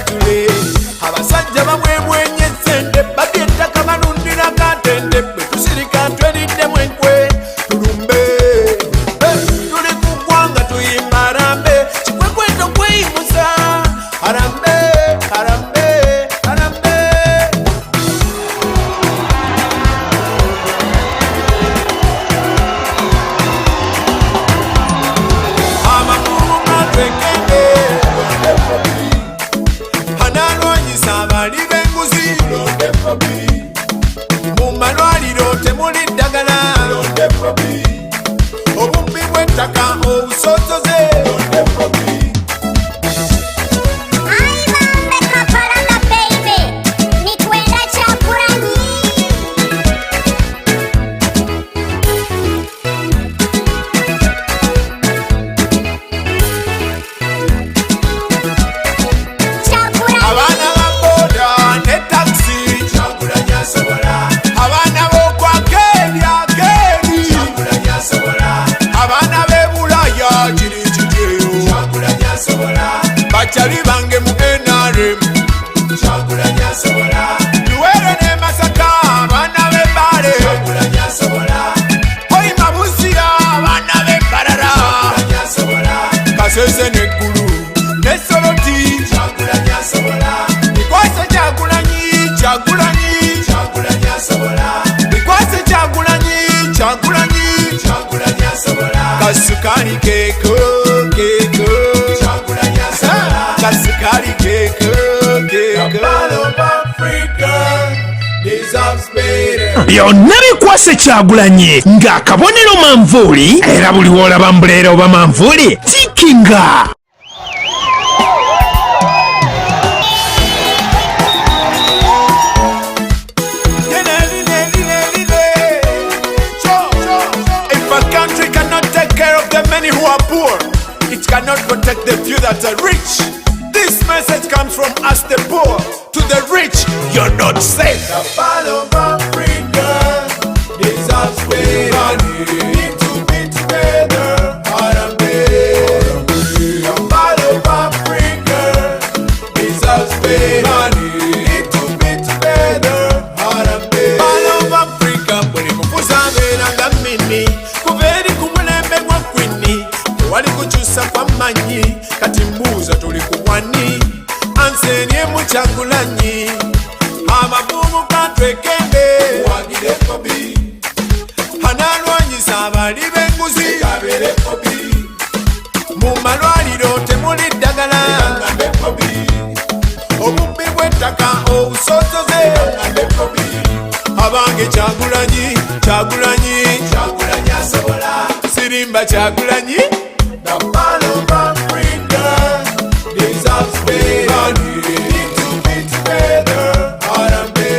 tubyatule abasajja bamwemwenye sente babyetaka banundira katende bwe tusirika tweriddemu enkwe tulumbe tuli ku ggwanga tuyimba arambe kikwekweto kweyimusa arambe arambe arambe amakulu gatwekende analwanyisa abali b'enguzi mu malwaliro temuli ddagala obubbi bw'ettaka obusozoze Kapalaga Baibe, nikwenda Kyagulanyi. Kyagulanyi. abaana ba boda ne takisi Kyagulanyi asobola abaana b'okwaka ebyageeri Kyagulanyi asobola abaana b'e Bulaya kiri kiteyo Kyagulanyi asobola bakyali bange mu NRM Kyagulanyi asobola Luwere ne Masaka abaana b'e Mbale Kyagulanyi asobola Hoima Busia abaana b'e Mbarara Kyagulanyi asobola Kasese n'eggulu ne Soroti Kyagulanyi asobola bikwase Kyagulanyi Kyagulanyi Kyagulanyi asobola bikwase Kyagulanyi Kyagulanyi Kyagulanyi asobola kasukali keeko keeko Kyagulanyi asobola kasukali keeko keeko byonna bikwase Kyagulanyi ng'akabonero manvuuli era buli w'olaba mbuleera oba manvuuli tikinga. If a country cannot take care of the many who are poor, it cannot protect the few that are rich. This message comes from us the poor. To the rich, you're not safe. The fall of Africa deserves better. Need to be together. Harambe. The fall of Africa deserves better. Need to be together. Harambe. Fall of Africa, buli mukuza abeeranga mini. Kuva eri ku mulembe gwa Queen, tewali kukyusa kwa manyi. Kati mbuuza tuli ku wani. Ansenye mu Kyagulanyi. Abavubuka twekende. Wagire Bobi. Analwanyisa abali b'enguzi. Kabere Bobi. Mu malwaliro temuli ddagala. Ngambe Bobi. Obubbi bw'ettaka obusozoze. Ngambe Bobi. Abange Kyagulanyi Kyagulanyi Kyagulanyi asobola sirimba Kyagulanyi. The fall of Africa deserves better. Need to be together. Harambe.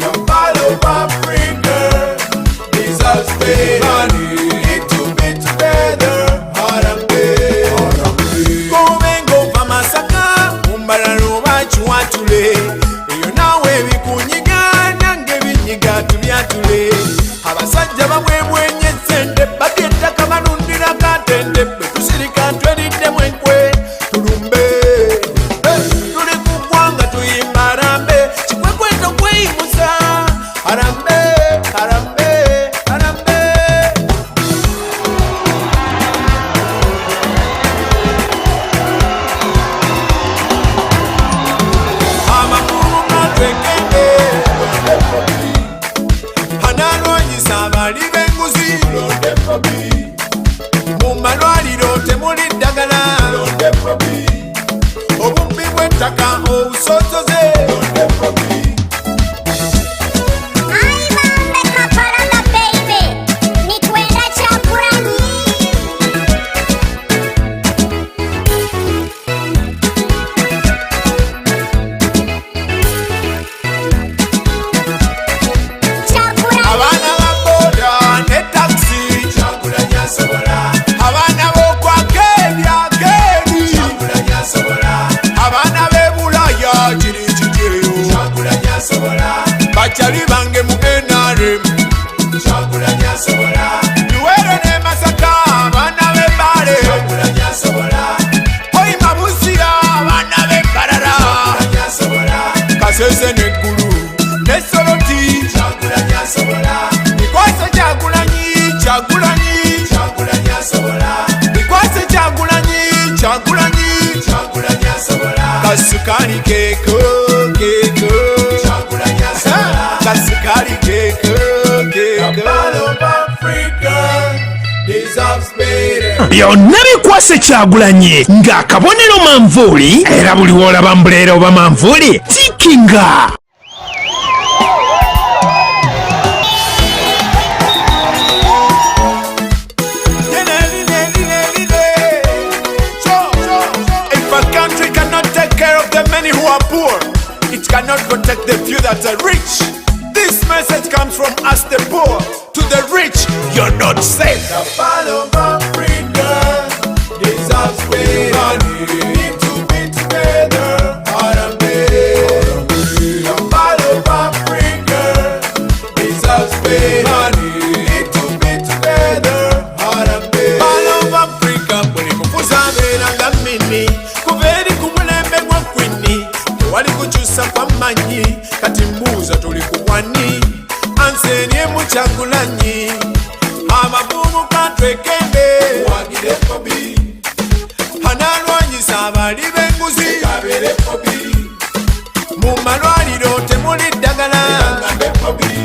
The fall of Africa deserves better. Need to be together. Harambe. Kome ng'ova Masaka mu Mbarara oba Kiwatule eyo naawe ebikunyiga nange ebinyiga tubyatule abasajja bamwemwenye sente babyetaka banundi Kyagulanyi, Kyagulanyi Asobola. Kasukali keeko, keeko. Kyagulanyi Asobola. Kasukali keeko, keeko. The man of Africa deserves better. Byonna bikwase Kyagulanyi ng'akabonero manvuuli era buli w'olaba mbuleera oba manvuuli tikinga. It cannot protect the few that are rich. This message comes from us the poor. To the rich, you're not safe. The part of Africa deserves better. We need to be together. The part of Africa deserves better. We need to be together. Part of Africa, buli mufuza abeeranga mini. Kubeeri ku mulembe gwa kwini. Wali kukyusa kwa manyi. Kati mbuuza tuli kuwani. Ansenye mu Kyagulanyi. Amavubu katwekende. Wagire Bobi. Analwanyisa abali b'enguzi. Kabere Bobi. Mu malwaliro temuli ddagala. Eyangambe Bobi.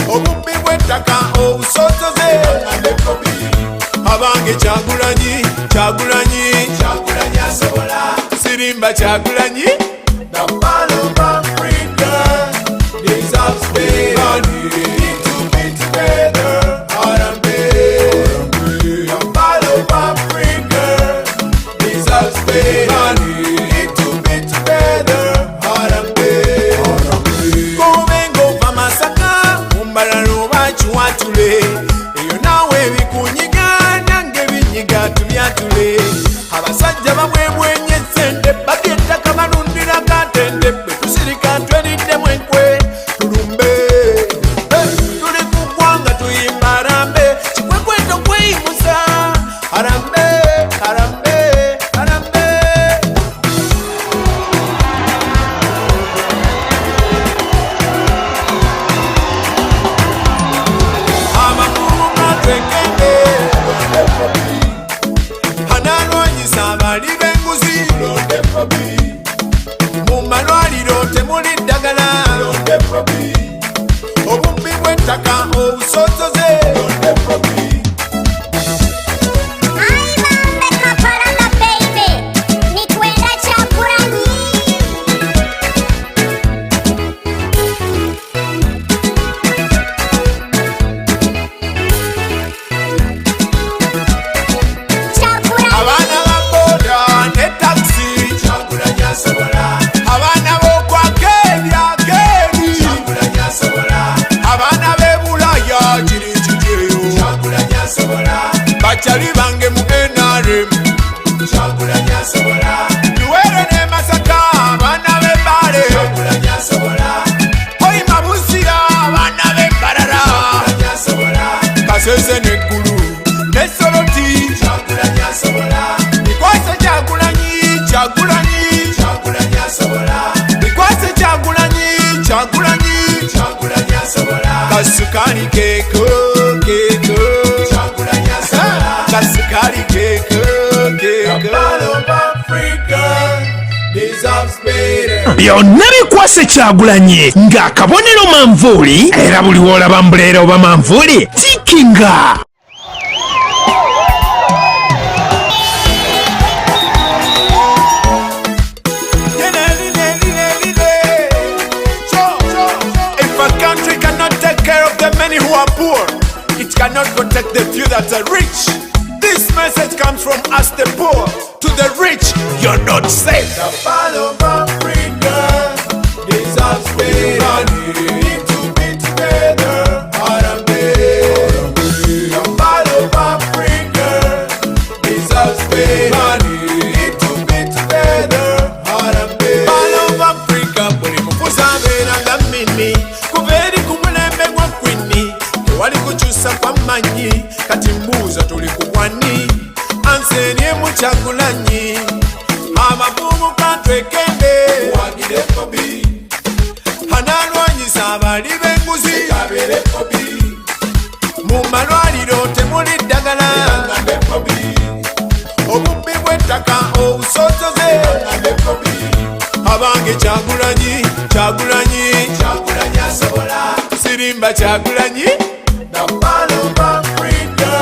Obubbi bw'ettaka obusosoze. Eyangambe Bobi. Abange Kyagulanyi, Kyagulanyi, Kyagulanyi Asobola. Sirimba Kyagulanyi. The man of Africa deserves better. We need to be together. The man of Africa deserves better. We need to be together. Gobengo vamasaka, umbalalo bachiwatule. Eyo nawe bikunyiga, nange binyiga tubyatule. Abasajja babwebwenye sente, babyetaka balundira katende. Betusirika twelidde mwenkwe, tulumbe. Tuli kugwanga tuyimba harambe, kikwekweto kweyimusa. Harambe, harambe, harambe. Amakulu gatwekende. Analwanyisa abali b'enguzi. Mu malwaliro temuli ddagala. Obubbi bw'ettaka obusosoze. Ai mambe Kapalaga Baibe, nikwenda Kyagulanyi. Kyagulanyi. Abaana ba boda ne taxi. Kyagulanyi Asobola. Abaana b'okwaka ebyageeri. Kyagulanyi Asobola. Abaana b'e Bulaya kiri kijeyo. Kyagulanyi Asobola. Bakyali bange mu NRM. Kyagulanyi Asobola. Luwero ne Masaka abaana b'e Mbale. Kyagulanyi Asobola. Oyima Busira abaana b'e Mbarara. Kyagulanyi Asobola. Kasese n'eggulu ne Soroti. Kyagulanyi Asobola. Bikwase Kyagulanyi, Kyagulanyi, Kyagulanyi Asobola. Bikwase Kyagulanyi, Kyagulanyi, Kyagulanyi Asobola. Kasukali keeko, keeko. Kyagulanyi Asobola. Kasukali keeko, keeko. The man of Africa deserves better. Byonna bikwase Kyagulanyi ng'akabonero manvuuli era buli w'olaba mbuleera oba manvuuli tikinga. If a country cannot take care of the many who are poor, it cannot protect the few that are rich. This message comes from us the poor. To the rich, you're not safe. The part of Africa deserves better. We need to be together. The part of Africa deserves better. We need to be together. Part of Africa, buli mufuza abeeranga mini. Kubeeri ku mulembe gwa kwini. Tewali kukyusa kwa manyi. Kati mbuuza tuli kuwani. Ansenye mu Kyagulanyi. Amavubu katwekende. Wagire Bobi. Analwanyisa abali b'enguzi. Kabere Bobi. Mu malwaliro temuli ddagala. Eyangambe Bobi. Obubbi bw'ettaka bw'ettaka obusosoze abange Kyagulanyi Kyagulanyi Kyagulanyi asobola sirimba Kyagulanyi the man of Africa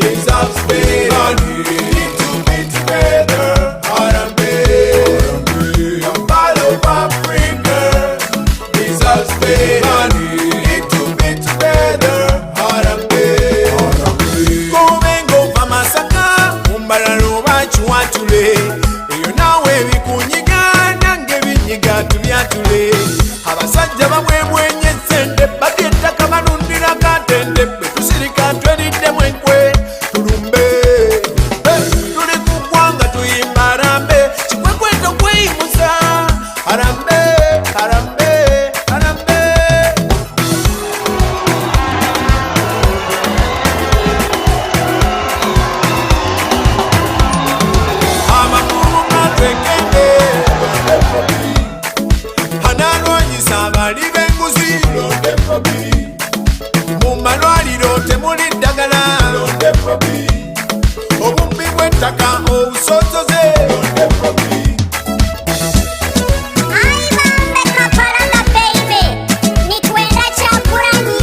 deserves better. Need to be together, Harambe. The man of Africa deserves better. Need to be together, Harambe. Kubengo vamasaka umbalalo bachiwatule eyo nawe bikunyiga nange binyiga tubyatule abasajja babwebwenye sente babyettaka balundira katende betusirika tweridde mwenkwe tulumbe tuli ku ggwanga tuyimba Harambe kikwekweto kweyimusa Harambe Harambe Harambe amakulu gatwekende analwanyisa abali b'enguzi mu malwaliro temuli ddagala obubbi bw'ettaka obusosoze Ai bambe Kapalaga Baibe, nikwenda Kyagulanyi.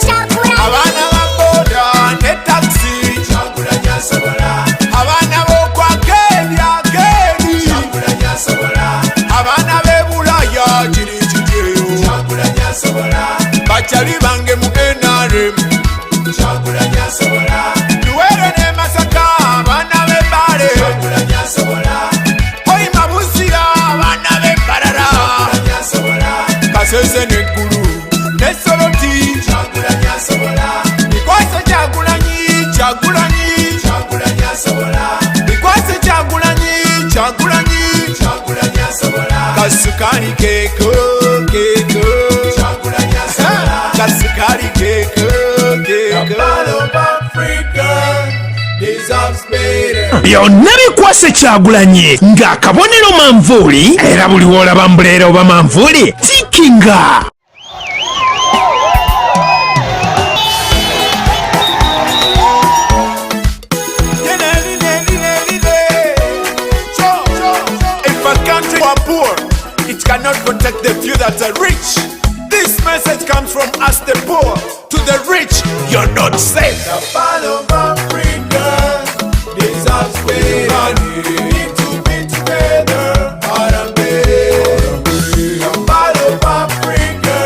Kyagulanyi. abaana ba boda ne taxi Kyagulanyi asobola abaana b'okwaka ebyageri Kyagulanyi asobola abaana b'e Bulaya kiri kijeyo Kyagulanyi asobola bakyali bange mu NRM Kyagulanyi asobola Luwero ne Masaka abaana b'e Mbale Kyagulanyi asobola Hoima Busira abaana b'e Mbarara Kyagulanyi asobola Kasese n'eggulu ne Soroti Kyagulanyi asobola bikwase Kyagulanyi Kyagulanyi Kyagulanyi asobola bikwase Kyagulanyi Kyagulanyi Kyagulanyi asobola kasukali keeko keeko Kyagulanyi asobola kasukali keeko keeko the man of Africa deserves better. byonna bikwase Kyagulanyi ng'akabonero manvuuli era buli w'olaba mbuleera oba manvuuli tikinga. If a country are poor, it cannot protect the few that are rich. This message comes from us the poor. To the rich, you're not safe. The man of Africa deserves better. Need to be together, Harambe. The man of Africa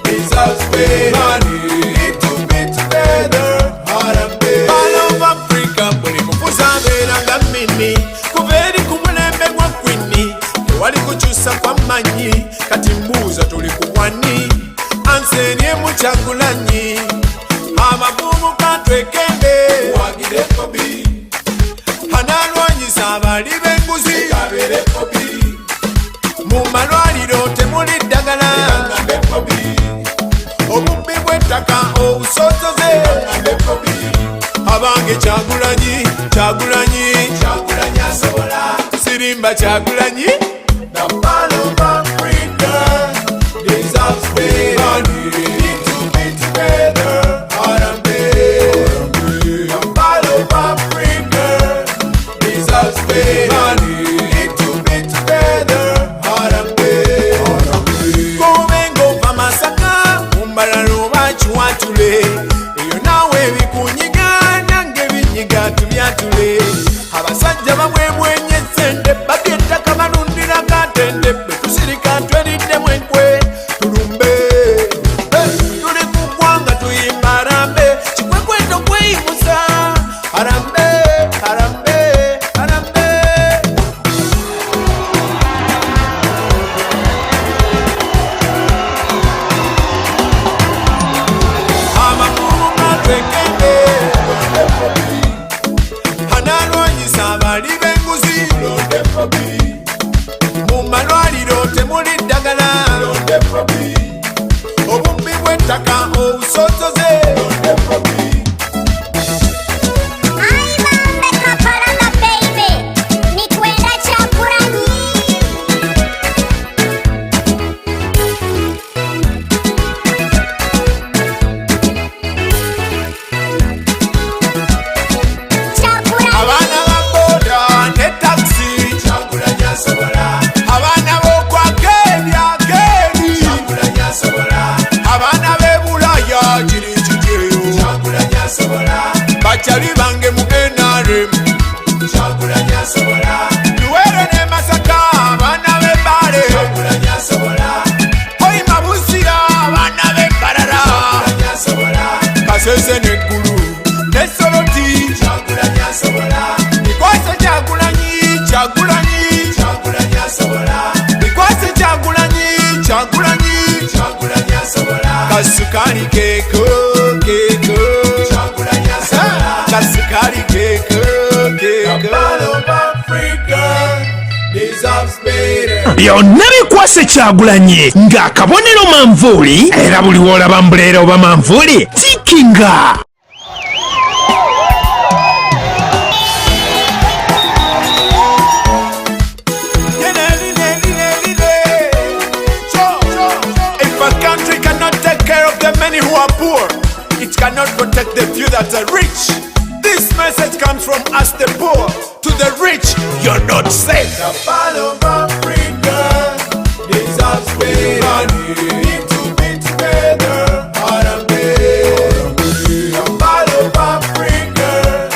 deserves better. Need to be together, Harambe. Man of Africa, buli kufuza beera nga mini kuva eri ku mulembe gwa kwini tewali kukyusa kwa manyi kati mbuuza tuli kuwani ansenye mu Kyagulanyi amabumu katwekende wagire Bobi analwanyisa abali b'enguzi kabere Bobi mu malwaliro temuli ddagala obubbi bw'ettaka obusosoze abange Kyagulanyi Kyagulanyi Kyagulanyi asobola sirimba Kyagulanyi the man of Africa deserves better. Need to be together, Harambe. The man of Africa deserves better. Need to be together, Harambe. Kubengo vamasaka umbalalo bachiwatule eyo nawe bikunyiga nange binyiga tubyatule abasajja babwebwenye sente babyettaka balundira katende Kasikari keko keko Kyagulanyi Asobola Kasikari keko keko The Ball of Africa deserves better. byonna bikwase Kyagulanyi ng'akabonero manvuuli era buli w'olaba mbuleera oba manvuuli tikinga. Who are poor, it cannot protect the few that are rich. This message comes from us the poor. To the rich, you're not safe. The Ball of Africa deserves better. Need to be together, Harambe. The Ball of Africa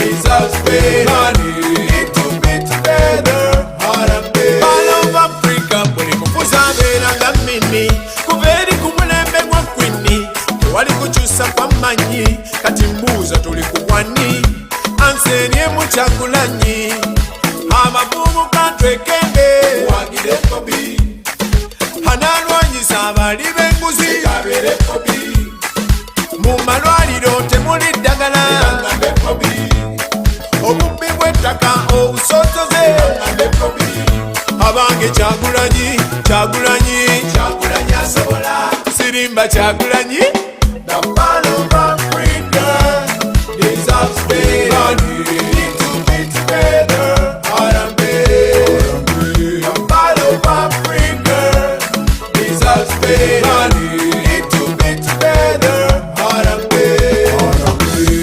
deserves better. Need to be together, Harambe. Ball of Africa, buli mufuza abeeranga mini kubeeri ku mulembe gwa kwini tewali kukyusa kwa manyi kati mbuuza tuli kuwani ansenye mu Kyagulanyi abavubuka twekende wagire Bobi analwanyisa abali b'enguzi kabere Bobi mu malwaliro temuli ddagala obubbi bw'ettaka obusotoze abange Kyagulanyi Kyagulanyi Kyagulanyi Asobola sirimba Kyagulanyi. The Ball of Africa deserves better. Need to be together, Harambe. The Ball of Africa deserves better. Need to be together, Harambe.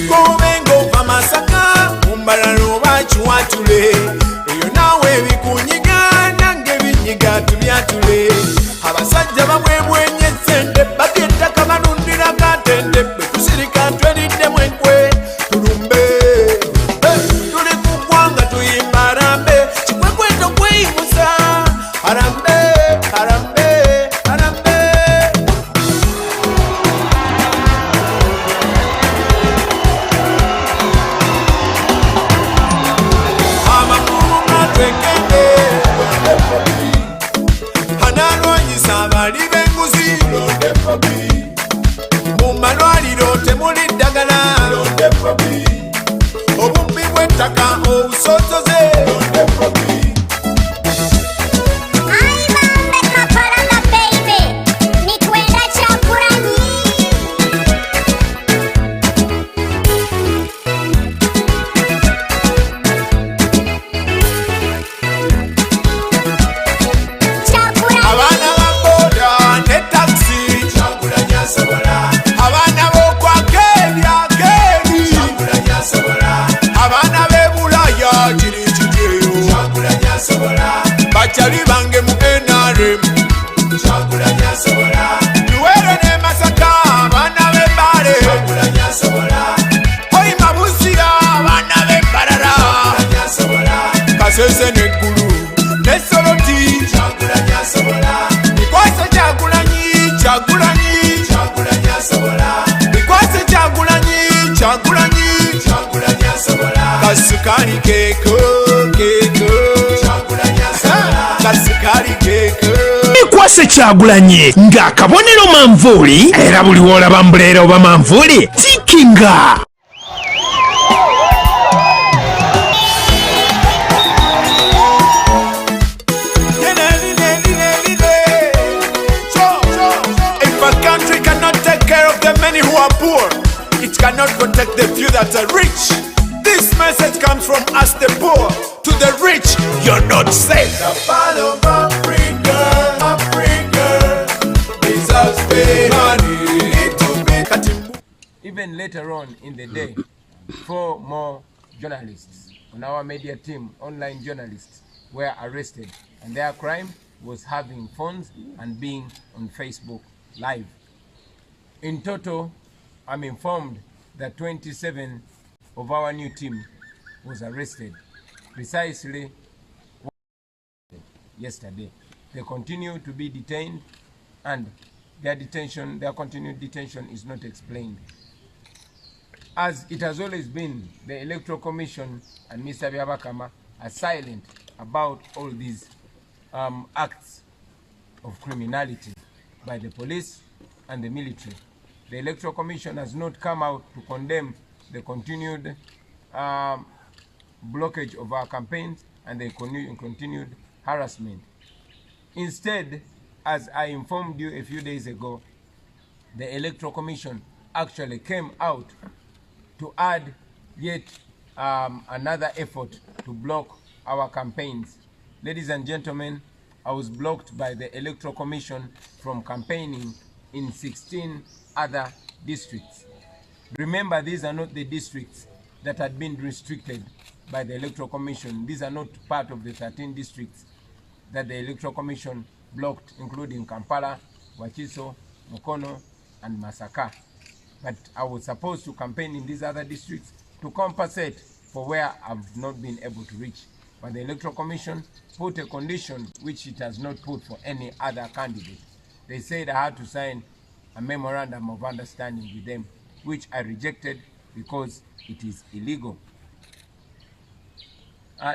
Kubengo va Masaka mumbalalo bakiwatule eyo naawe bikunyiga nange binyiga tubyatule abasajja bamwebwenye sente bagettaka banundira katende bwe tusirika tweriddemu enkwe tulumbe tuli ku ggwanga tuyimba Harambe kikwekweto kweyimusa Harambe Harambe Harambe. Abavubuka twekende analwanyisa abali b'enguzi mu malwaliro temuli ddagala obubbi bw'ettaka obusotoze Ai bambe Kapalaga Baibe, nikwenda Kyagulanyi. Kyagulanyi. abaana ba boda ne taxi Kyagulanyi Asobola abaana b'okwakeeryakeeri Kyagulanyi Asobola abaana b'e Bulaya kiri kiteero Kyagulanyi Asobola bakyali bange mu NRM Kyagulanyi Asobola Luwero ne Masaka abaana b'e Mbale Kyagulanyi Asobola Hoyi Mabusira abaana b'e Mbarara Kyagulanyi Asobola Kasese n'eggulu ne Soroti Kyagulanyi Asobola bikwase Kyagulanyi Kyagulanyi Kyagulanyi Asobola bikwase Kyagulanyi Kyagulanyi Kyagulanyi Asobola Kasikari keko keko Kyagulanyi Asobola Kasikari keko bikwase Kyagulanyi ng'akabonero manvuuli era buli w'olaba mbuleera oba manvuuli tikinga. If a country cannot take care of the many who are poor, it cannot protect the few that are rich. This message comes from us the poor. To the rich, you're not safe. The Ball of Africa, Africa deserves better. Need to be Even later on in the day, 4 more journalists on our media team, online journalists, were arrested, and their crime was having phones and being on Facebook Live. In total, I'm informed that 27 of our new team was arrested precisely yesterday. They continue to be detained, and their continued detention is not explained. As it has always been, the Electoral Commission and Mr. Byabakama are silent about all these acts of criminality by the police and the military. the Electoral Commission has not come out to condemn the continued blockage of our campaigns and the continued harassment. Instead, as I informed you a few days ago, the Electoral Commission actually came out to add yet another effort to block our campaigns. Ladies and gentlemen, I was blocked by the Electoral Commission from campaigning in 16 other districts. Remember, these are not the districts that had been restricted by the Electoral Commission. These are not part of the 13 districts that the Electoral Commission blocked, including Kampala, Wakiso, Mukono, and Masaka. But I was supposed to campaign in these other districts to compensate for where I've not been able to reach. But the Electoral Commission put a condition which it has not put for any other candidate. They said I had to sign a memorandum of understanding with them, which I rejected because it is illegal.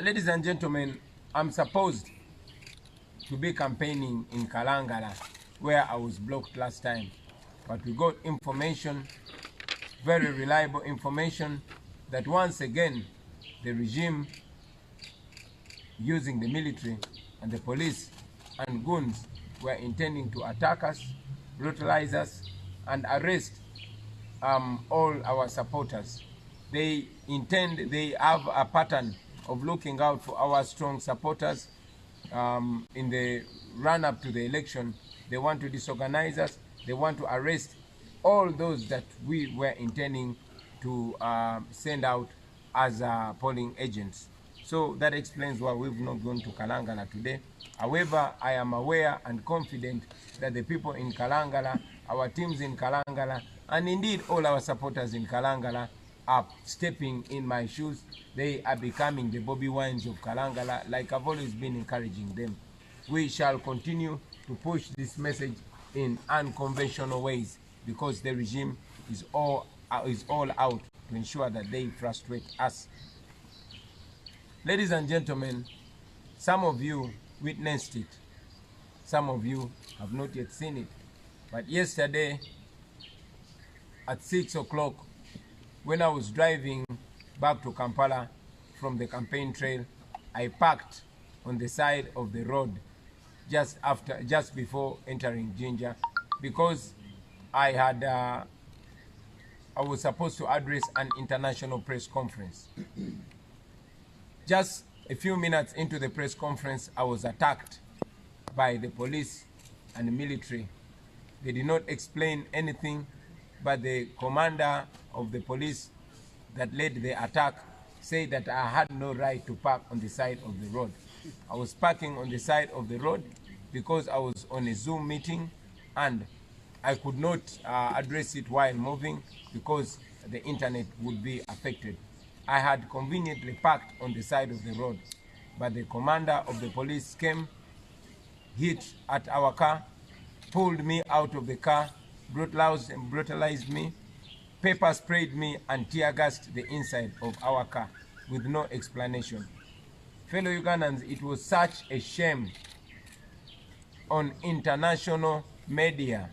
Ladies and gentlemen, I'm supposed to be campaigning in Kalangala, where I was blocked last time. But we got information, very reliable information, that once again, the regime using the military and the police and goons were intending to attack us, brutalize us, and arrest all our supporters. They have a pattern of looking out for our strong supporters. In the run-up to the election, they want to disorganize us. They want to arrest all those that we were intending to send out as polling agents. So that explains why we've not gone to Kalangala today. However, I am aware and confident that the people in Kalangala, our teams in Kalangala, and indeed all our supporters in Kalangala are stepping in my shoes. They are becoming the Bobi Wines of Kalangala, like I've always been encouraging them. We shall continue to push this message in unconventional ways because the regime is all out to ensure that they frustrate us. Ladies and gentlemen, some of you witnessed it. Some of you have not yet seen it. But yesterday at 6 o'clock, when I was driving back to Kampala from the campaign trail, I parked on the side of the road just before entering Jinja, because I was supposed to address an international press conference. Just a few minutes into the press conference, I was attacked by the police and the military. They did not explain anything, but the commander of the police that led the attack said that I had no right to park on the side of the road. I was parking on the side of the road because I was on a Zoom meeting and I could not address it while moving because the internet would be affected. I had conveniently parked on the side of the road, but the commander of the police came, hit at our car, pulled me out of the car, brutalized me, pepper sprayed me, and tear gassed the inside of our car with no explanation. Fellow Ugandans, it was such a shame on international media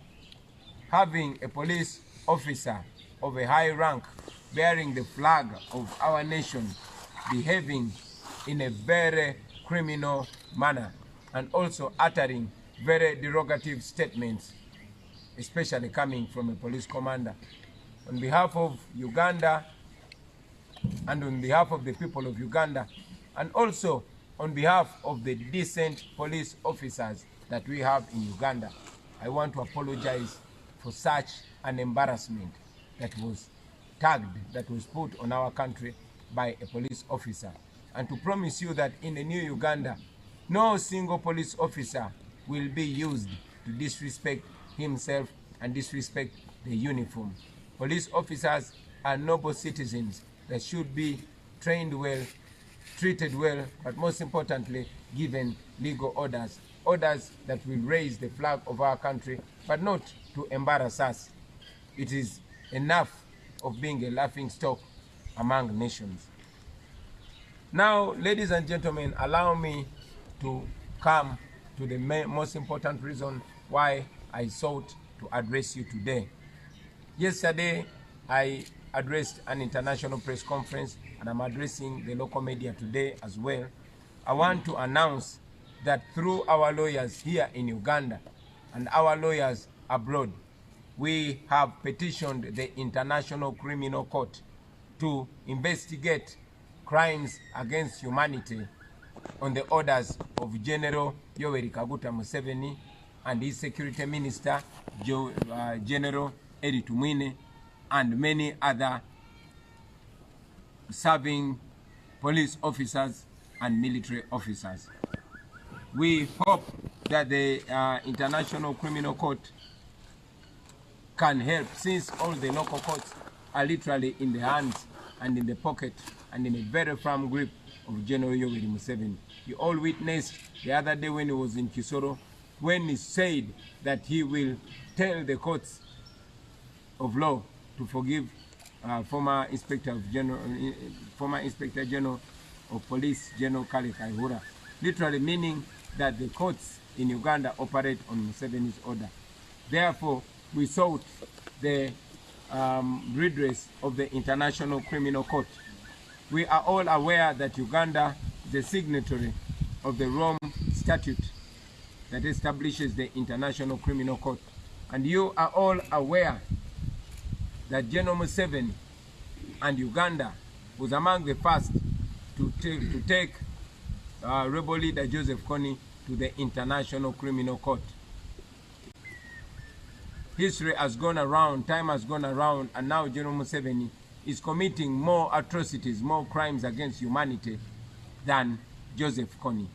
having a police officer of a high rank bearing the flag of our nation behaving in a very criminal manner and also uttering very derogative statements, especially coming from a police commander. On behalf of Uganda and on behalf of the people of Uganda, and also on behalf of the decent police officers that we have in Uganda, I want to apologize for such an embarrassment that was tagged, that was put on our country by a police officer, and to promise you that in the new Uganda, no single police officer will be used to disrespect himself and disrespect the uniform. Police officers are noble citizens that should be trained well, treated well, but most importantly, given legal orders. Orders that will raise the flag of our country, but not to embarrass us. It is enough of being a laughing stock among nations. Now, ladies and gentlemen, allow me to come to the most important reason why I sought to address you today. Yesterday, I addressed an international press conference, and I'm addressing the local media today as well. I want to announce that through our lawyers here in Uganda and our lawyers abroad, we have petitioned the International Criminal Court to investigate crimes against humanity on the orders of General Yoweri Kaguta Museveni and his Security Minister, General Eri Tumwine, and many other serving police officers and military officers. We hope that the International Criminal Court can help, since all the local courts are literally in the hands and in the pocket and in a very firm grip of General Yoweri Museveni. You all witnessed the other day when he was in Kisoro, when he said that he will tell the courts of law to forgive former Inspector General of Police, General Kale Kaihura, literally meaning that the courts in Uganda operate on Museveni's order. Therefore, we sought the redress of the International Criminal Court. We are all aware that Uganda is a signatory of the Rome Statute that establishes the International Criminal Court. And you are all aware that General Museveni and Uganda was among the first to take rebel leader Joseph Kony to the International Criminal Court. History has gone around, time has gone around, and now General Museveni is committing more atrocities, more crimes against humanity than Joseph Kony.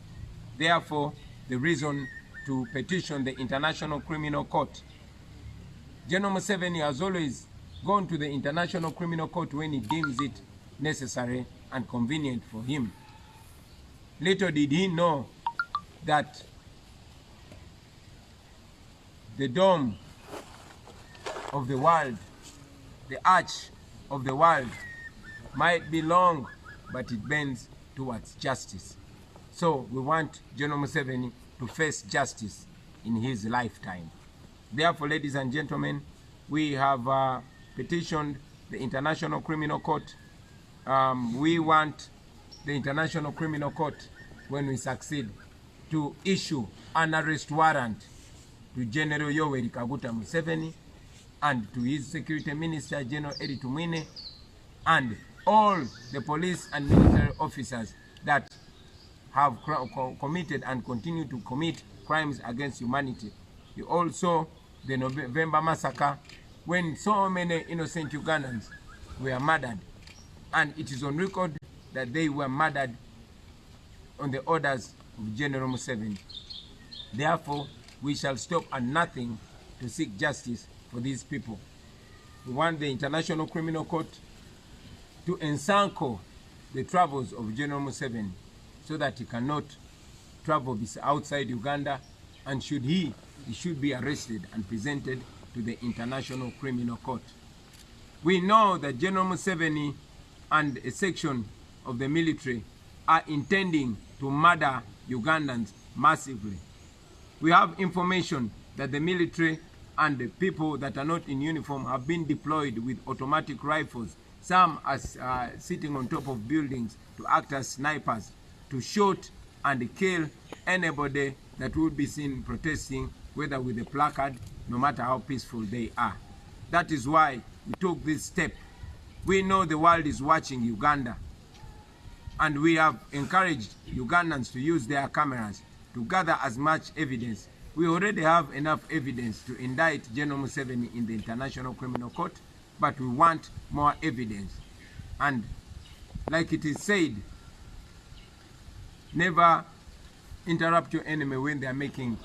Therefore, the reason to petition the International Criminal Court. General Museveni has always gone to the International Criminal Court when he deems it necessary and convenient for him. Little did he know that the dome of the world, the arch of the world, might be long, but it bends towards justice. So we want General Museveni to face justice in his lifetime. Therefore, ladies and gentlemen, we have petitioned the International Criminal Court. We want the International Criminal Court, when we succeed, to issue an arrest warrant to General Yoweri Kaguta Museveni and to his Security Minister, General Eri Tumwine, and all the police and military officers that have committed and continue to commit crimes against humanity. You all saw the November massacre, when so many innocent Ugandans were murdered, and it is on record that they were murdered on the orders of General Museveni. Therefore, we shall stop at nothing to seek justice for these people. We want the International Criminal Court to encircle the travels of General Museveni so that he cannot travel outside Uganda, and he should be arrested and presented to the International Criminal Court. We know that General Museveni and a section of the military are intending to murder Ugandans massively. We have information that the military and the people that are not in uniform have been deployed with automatic rifles. Some are sitting on top of buildings to act as snipers, to shoot and kill anybody that would be seen protesting, whether with a placard, no matter how peaceful they are. That is why we took this step. We know the world is watching Uganda, and we have encouraged Ugandans to use their cameras to gather as much evidence. We already have enough evidence to indict General Museveni in the International Criminal Court, but we want more evidence. And like it is said, never interrupt your enemy when they are making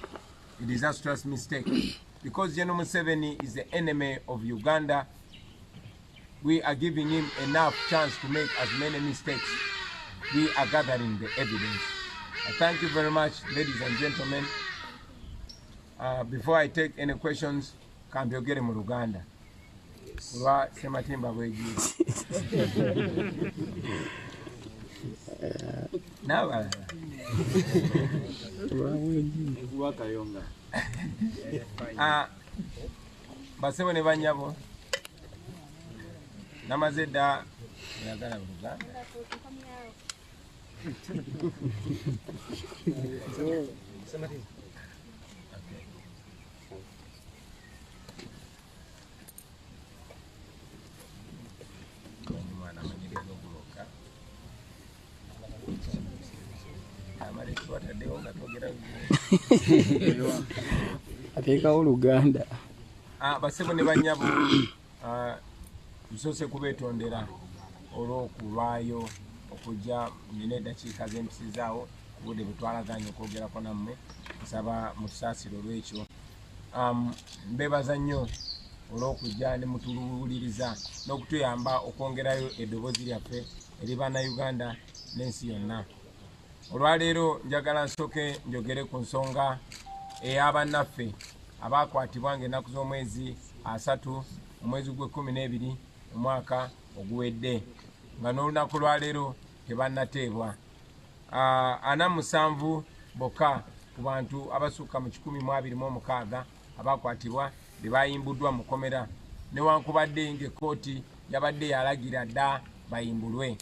a disastrous mistake. Because General Museveni is the enemy of Uganda, we are giving him enough chance to make as many mistakes. We are gathering the evidence. I thank you very much, ladies and gentlemen. Before I take any questions, kambyogere mu Luganda. Olwa Sematimba bwegiye. N'abalala. Basebo ne banyabo, namazedda yagala Luganda ateekawo Luganda. Basebo ne banyabo tusose kubetondera olw'okulwayo okujja nina eddakiika z'empisizaawo kubudde bwetwalaganye okwogerako nammwe nsaba mutusaasire olw'ekyo. Mbebaza nnyo olw'okujja ne mutuluwuliriza n'okutuyamba okwongerayo eddoboozi lyaffe eri bannayuganda n'ensi yonna. Olwaleero njagala nsooke njogere ku nsonga ey'abannaffe abakwatibwa ng'ennaku z'omwezi 3 omwezi gwe-12 omwaka oguwedde nga n'olunaku lwaleero tebannateebwa. 47 bokka ku bantu abasukka mu 126 abakwatibwa be bayimbuddwa mu kkomera newankubadde ng'ekkooti yabadde yalagira dda bayimbulwe.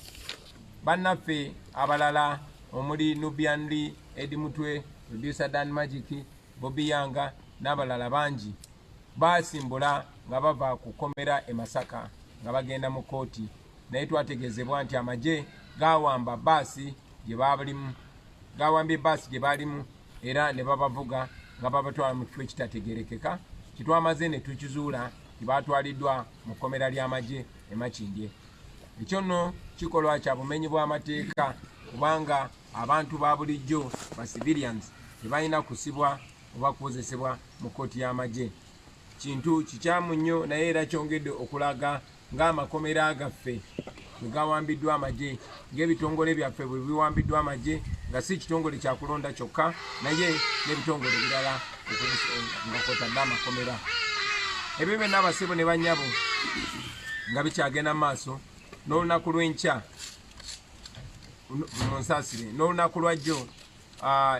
Bannaffe abalala omuli Nubianli Edimutwe, Producer Dan Magic, Bobi Yanga n'abalala bangi basimbula nga bava ku kkomera e Masaka nga bagenda mu kkooti, naye twategeezebwa nti amagye gawambye bbaasi gye baalimu era ne babavuga nga babatwala mu kifo ekitategerekeka. Kitwamaze ne tukizuula tibatwaliddwa mu kkomera ly'amagye e Makindye. Ekyo nno kikolwa kya bumenyi bw'amateeka kubanga abantu ba bulijjo ba civilians tebalina kusibwa oba kukozesebwa mu kkooti y'amagye. Kintu kikyamu nnyo naye era kyongedde okulaga ng'amakomera gaffe bwe gawambiddwa amagye, ng'ebitongole byaffe bwe biwambiddwa amagye, nga si kitongole kyakulonda kyokka naye n'ebitongole birala nga kwotadde amakomera. Ebyo byonna abasebo ne bannyabo nga bikyagenda mu maaso n'olunaku lw'enkya munsasire n'olunaku lwajjo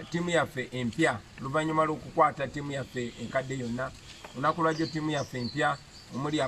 ttiimu yaffe empya luvannyuma lw'okukwata ttiimu yaffe enkadde yonna. Olunaku lwajjo ttiimu yaffe empya omuli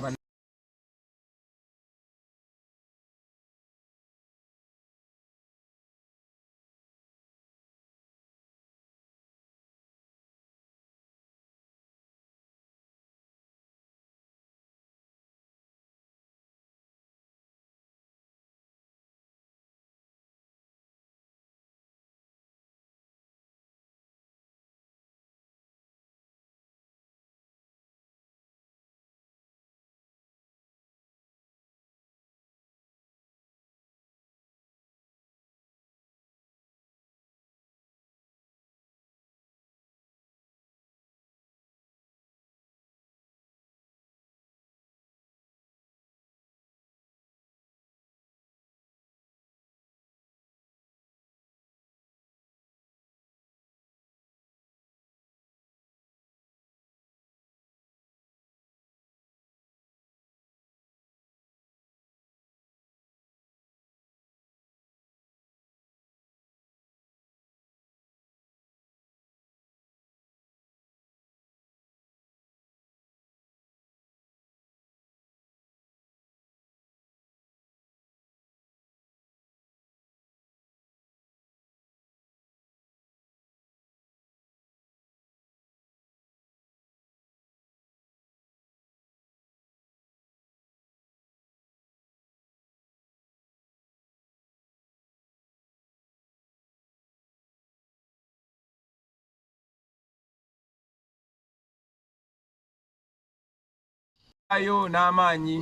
ayo n'amaanyi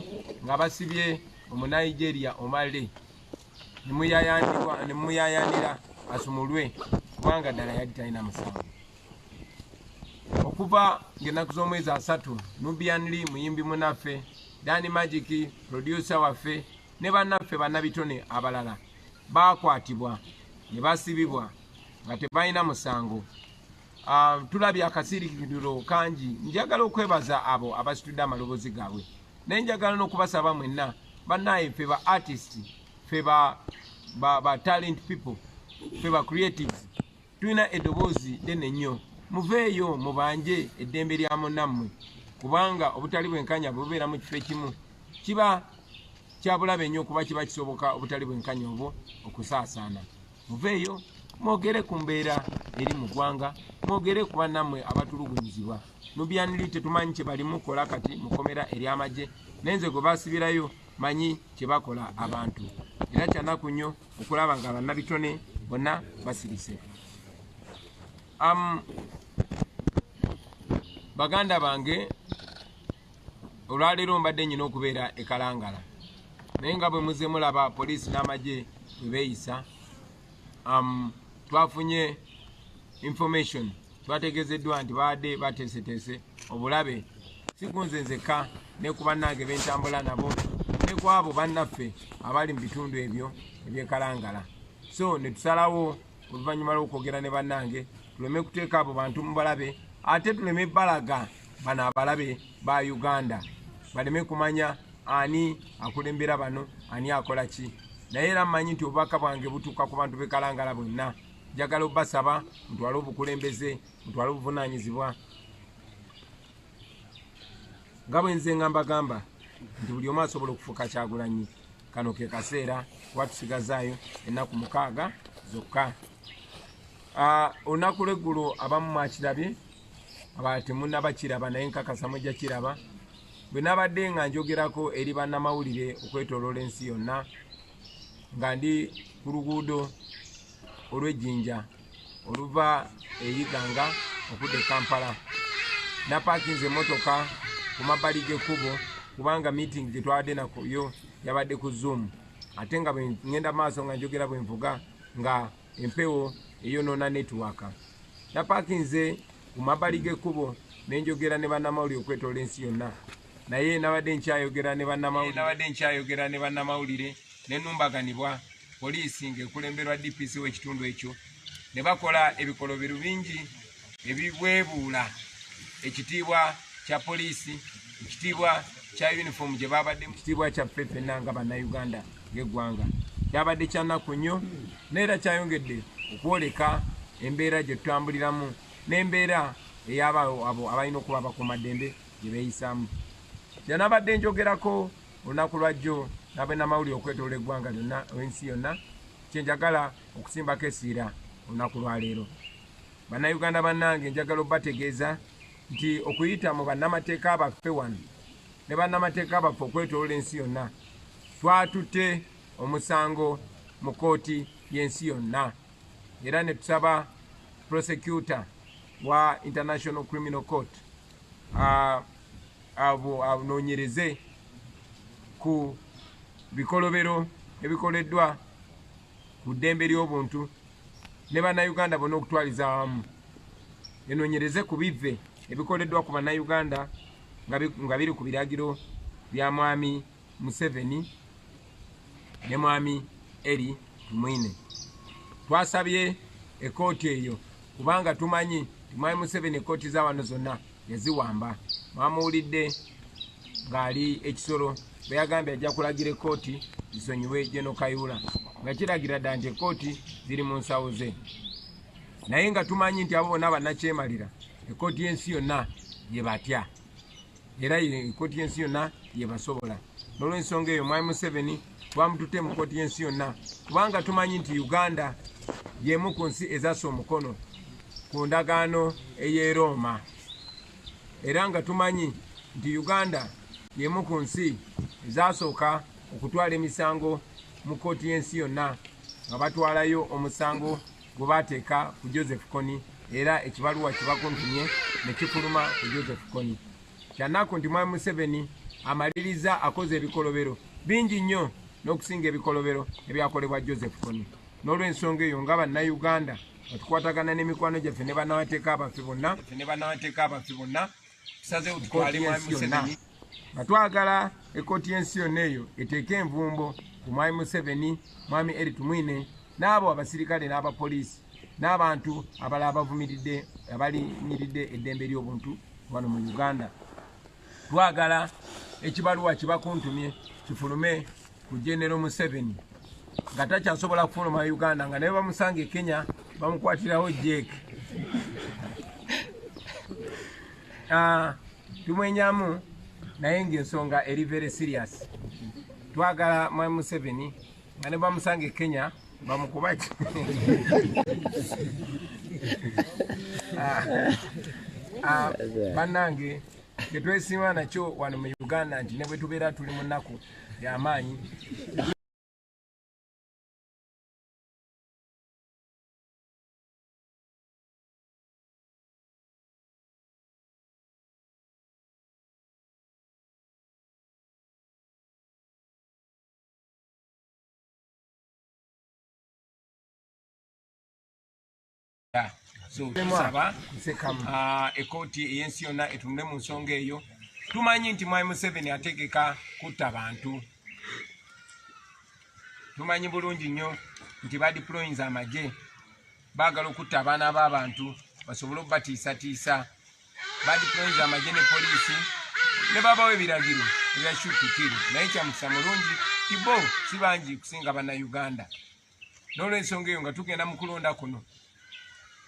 nga basibye Omunigeria Omale ne muyayanira asumulwe kubanga ddala yali talina musango. Okuva ng'ennaku z'omwezi 3 Nubianli muyimbi munaffe, Dan Magic producer waffe ne bannaffe bannabitone abalala bakwatibwa ne basibibwa nga tebalina musango. Tulabye akasirikiriro kangi. Njagala okwebaza abo abasitudde amaloboozi gaabwe naye njagala n'okubasaba mwenna bannaye ffe ba artist, ffe ba talent people, ffe ba creatives tulina eddoboozi ddene nnyo. Muveeyo mubanje eddembe lya munnammwe kubanga obutali bwenkanya bubeera mu kifo ekimu kiba kyabulabe nnyo kuba kiba kisoboka obutali bwenkanya obwo okusaasaana. Muveeyo mwogere ku mbeera eri mu ggwanga, mwogere ku bannammwe abatulugunyizibwa. Nubyaniri tetumanyi kye balimu kola kati mukomera ery'amagye, nenze gwe basibirayo manyi kye bakola abantu. Era kyanaku nnyo okulaba nga bannabitone bonna basirise. Baganda bange, olwaleero mbadde nnyina okubeera e Kalangala, naye nga bwe muze mulaba poliisi n'amagye bwe beeyisa, twafunye information, twategeezeddwa nti baadde bateeseteese obulabe si kunze nzekka ne ku bannange b'entambula nabo ne ku abo bannaffe abali mu bitundu ebyo eby'e Kalangala. So ne tusalawo oluvannyuma lw'okwogera ne bannange tuleme kuteeka abo bantu mu balabe, ate tuleme balaga bano abalabe ba Uganda, baleme kumanya ani akulembera bano, ani akola ki. Naye era mmanyi nti obubaka bwange butuuka ku bantu b'e Kalangala bonna. Njagala obbasaba mutwale obukulembeze, mutwale obuvunaanyizibwa. Nga bwe nze nga mbagamba nti buli omu asobola okufuuka Kyagulanyi, kano ke kaseera kuba tusigazaayo ennaku 6 zokka. Olunaku lw'eggulo abamu mwakirabye, abalala temunnabakiraba naye nkakasa mujja kiraba. Bwe nabadde nga njogerako eri bannamawulire okwetooloola ensi yonna, nga ndi ku luguudo olw'ejjinja oluva eyiganga okudda e Kampala, napaakinze emmotoka ku mabbali g'ekkubo kubanga meeting gye twawadde nayo yabadde ku Zoom, ate nga bwe ngenda maaso nga njogera bwe nvuga nga empewo eyonoona netiwaaka. Napaakinze ku mabbali g'ekkubo ne njogera ne bannamawulire okwetoola ensi yonna, naye nabadde nkyayogera ne bannamawulire ne nnumbaganibwa poliisi ng'ekulemberwa DPC w'ekitundu ekyo, ne bakola ebikolobero bingi ebibwebuula ekitiibwa kya poliisi, ekitiibwa kya uniform gye babadde, ekitiibwa kyaffe ffenna nga bannayuganda ng'eggwanga. Kyabadde kya nnaku nnyo, n'era kyayongedde okwoleka embeera gye tutambuliramu n'embeera ey'abo abalina okuba abakuumaddembe gye beeyisaamu. Gye nabadde njogerako olunaku lwajjo n'abannamawulire okwetoola eggwanga lyonna ensi yonna, kyenjagala okusimbako esiira olunaku lwaleero. Bannayuganda bannange, njagala obbategeeza nti okuyita mu bannamateeka abaffe wano ne bannamateeka baffe okwetoola ensi yonna, twatutte omusango mu kooti y'ensi yonna, era ne tusaba prosecutor wa International Criminal Court anoonyereze ku bikolobero ebikoleddwa ku ddembe ly'obuntu ne bannayuganda bonna okutwaliza awamu, enoonyereze ku bivve ebikoleddwa ku bannayuganda nga biri ku biragiro bya mwami Museveni ne mwami Eri Tumwine. Twasabye ekooti eyo kubanga tumanyi ti mwami Museveni ekooti za wano zonna yaziwamba. Mwamuwulidde ng'ali ekisolo bwe yagambye ajja kulagira ekooti zisonyiwe Jeno Kayula, nga kiragira ddala nti ekooti ziri mu nsawo ze. Naye nga tumanyi nti abo bonna bannakyemalira ekooti y'ensi yonna ye batya, era ekooti y'ensi yonna ye basobola. N'olw'ensonga eyo mwami Museveni twamututte mu kooti y'ensi yonna kubanga tumanyi nti Uganda y'emu ku nsi ezassa omukono ku ndagaano ey'e Roma, era nga tumanyi nti Uganda y'emu ku nsi ezasooka okutwala emisango mu kooti y'ensi yonna nga batwalayo omusango gwe baateeka ku Joseph Kony, era ekibaluwa kibakuntumye ne kifuluma ku Joseph Kony. Kyanaku nti mwami Museveni amaliriza akoze ebikolobero bingi nnyo n'okusinga ebikolobero ebyakolebwa Joseph Kony. N'olw'ensonga eyo nga bannayuganda batukwatagana n'emikwano gyaffe ne bannamateeka abaffe bonna tusazeewo tutwale mwami Museveni nga twagala ekooti y'ensi yonna eyo eteeke envumbo ku mwami Museveni, mwami Eri Tumwine n'abo abasirikale n'abapoliisi n'abantu abalala abalinyiridde eddembe ly'obuntu wano mu Uganda. Twagala ekibaluwa kibakuntumye kifulume ku General Museveni nga takyasobola kufuluma Uganda, nga naye bamusanga e Kenya bamukwatirawo Jake. Tumwenyamu naye ng'ensonga eri very serious. twagala Mwai Museveni nga ne bamusange Kenya bamukubaki bannange tetwesiima nakyo wano mu Uganda nti ne bwe tubeera tuli mu nnaku y'amaanyi so tusaba ekooti ey'ensi yonna etunule mu nsonga eyo. Tumanyi nti Mwai Museveni ategeka kutta bantu, tumanyi bulungi nnyo nti badiployinze amagye baagala okutta abaana b'abantu basobole okubatiisatiisa. Badiployinze amagye ne poliisi ne babawo ebiragiro ebya shutikiri, naye kyamukisa mulungi ti bo si bangi kusinga bannayuganda. N'olw'ensonga eyo nga tugenda mu kulonda kuno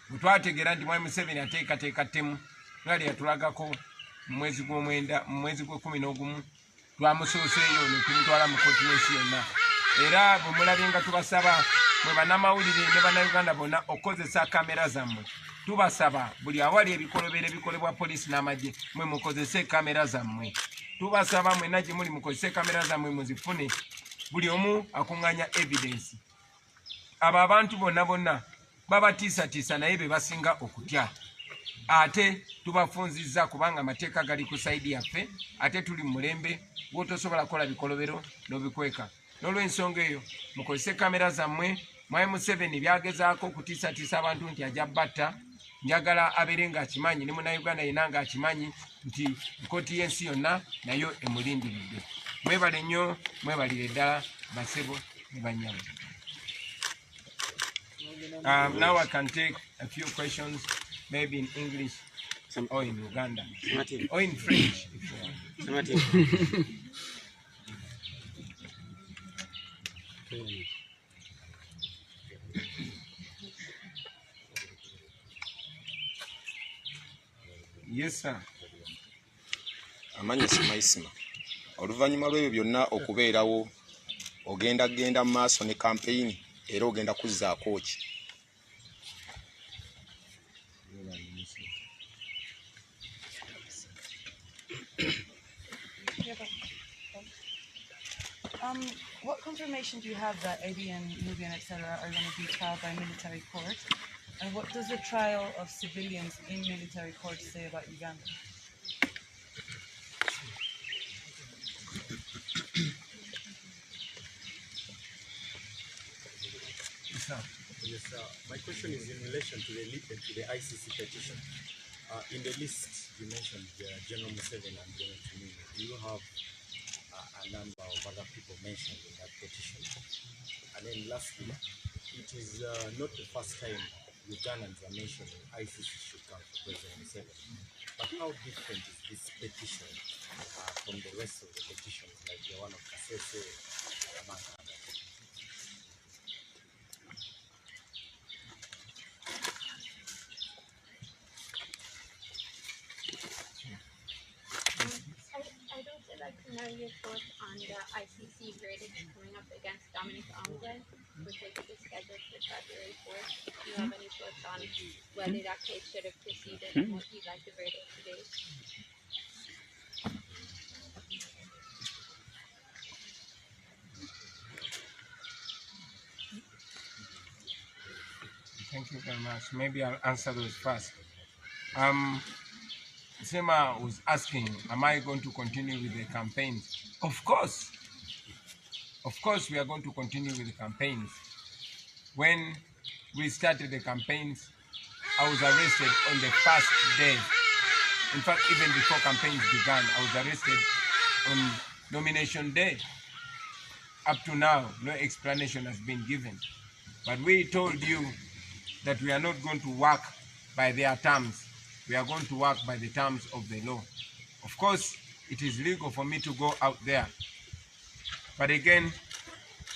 bwe twategeera nti Mwai Museveni ateekateeka ttemu nga lye yatulagako mu mwezi gw'omwenda mu mwezi gw'11 twamusooseeyo ne tumutwala mu kooti y'ensi yonna. Era bwe mulabye nga tubasaba mwe bannamawulire ne bannayuganda bonna okukozesa kamera zammwe, tubasaba buli awali ebikolobero ebikolebwa poliisi n'amagye mwe mukozese kamera zammwe. Tubasaba mwenna gye muli mukozese kamera zammwe muzifune, buli omu akuŋŋaanya evidence. Abo abantu bonna babatiisatiisa naye be basinga okutya. Ate tubafunzizza kubanga amateeka gali ku sayidi yaffe, ate tuli mu mulembe gwotosobola kukola bikolobero n'obikweka. N'olw'ensonga eyo mukozese kamera zammwe. Mwai Museveni byagezaako okutiisatiisa abantu nti ajja batta, njagala abeere ng'akimanyi ne munnayuganda yenna ng'akimanyi nti kkooti y'ensi yonna nayo emulindiridde. Mwebale nnyo, mwebalire ddala basebo ne bannyabo. Now I can take a few questions, maybe in English or in Uganda or in French if you want. Yes, sir. Amanyi simaisima. Oluvannyuma lw'ebyo byonna okubeerawo genda mu maaso ne campaign era ogenda kuzzaako ki? What confirmation do you have that Eddie and Nubian, etc., are going to be tried by military court? And what does the trial of civilians in military court say about Uganda? Yes, my question is in relation to the ICC petition. In the list you mentioned General Museveni and General Tumini. Do you have a number of other people mentioned in that petition? And then lastly, it is not the first time Ugandans are mentioning ICC should come for President Museveni. But how different is this petition from the rest of the petitions, like the one of Kasese, among others? I'd like to know your thoughts on the ICC verdict coming up against Dominic Ongwen, which I think is scheduled for February 4th. Do you have any thoughts on whether that case should have proceeded and what you'd like the verdict to be? Thank you very much. Maybe I'll answer those first. Sema was asking, am I going to continue with the campaigns? Of course. Of course we are going to continue with the campaigns. When we started the campaigns, I was arrested on the first day. In fact, even before campaigns began, I was arrested on nomination day. Up to now, no explanation has been given. But we told you that we are not going to work by their terms. We are going to work by the terms of the law. Of course, it is legal for me to go out there. But again,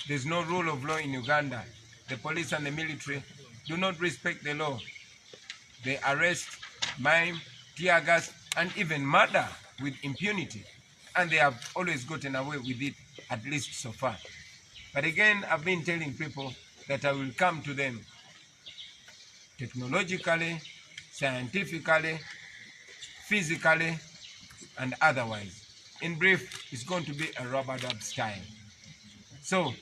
there's no rule of law in Uganda. The police and the military do not respect the law. They arrest, maim, tear gas, and even murder with impunity. and they have always gotten away with it, at least so far. But again, I've been telling people that I will come to them technologically, scientifically, physically, and otherwise. In brief, it's going to be a rubber-dub style. So,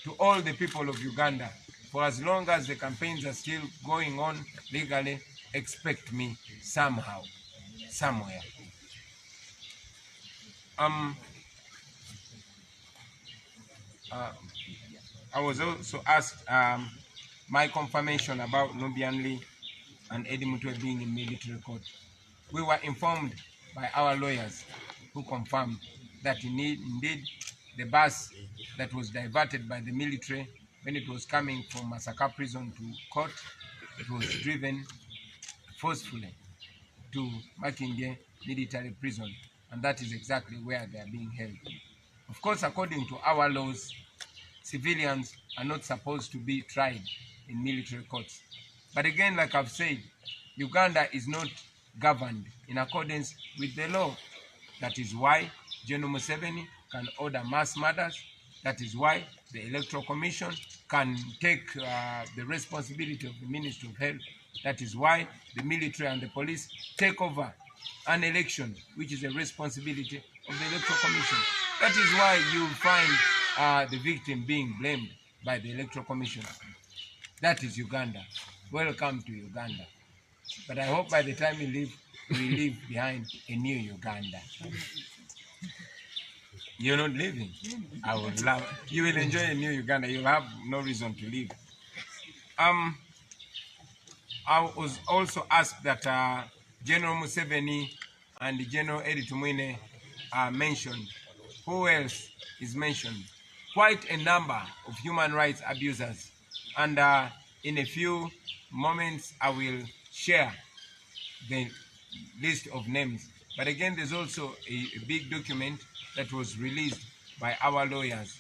to all the people of Uganda, for as long as the campaigns are still going on legally, expect me somehow, somewhere. I was also asked my confirmation about Nubian Lee and Eddie Mutwe being in military court. We were informed by our lawyers who confirmed that indeed the bus that was diverted by the military when it was coming from Masaka prison to court, it was driven forcefully to Makindye military prison, and that is exactly where they are being held. Of course, according to our laws, civilians are not supposed to be tried in military courts. But again, like I've said, Uganda is not governed in accordance with the law. That is why General Museveni can order mass murders. That is why the Electoral Commission can take the responsibility of the Ministry of Health. That is why the military and the police take over an election, which is a responsibility of the Electoral Commission. That is why you find the victim being blamed by the Electoral Commission. That is Uganda. Welcome to Uganda. But I hope by the time you leave, we leave behind a new Uganda. You're not leaving. I would love. You will enjoy a new Uganda. You'll have no reason to leave. I was also asked that General Museveni and General Eddie Tumwine are mentioned. Who else is mentioned? Quite a number of human rights abusers. And in a few moments, I will share the list of names. But again, there's also a big document that was released by our lawyers.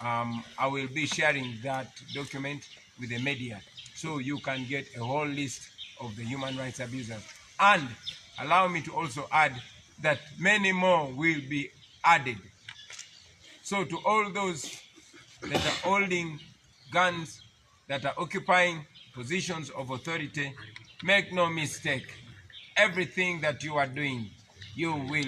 I will be sharing that document with the media so you can get a whole list of the human rights abusers. And allow me to also add that many more will be added. So to all those that are holding guns, that are occupying positions of authority, make no mistake, everything that you are doing, you will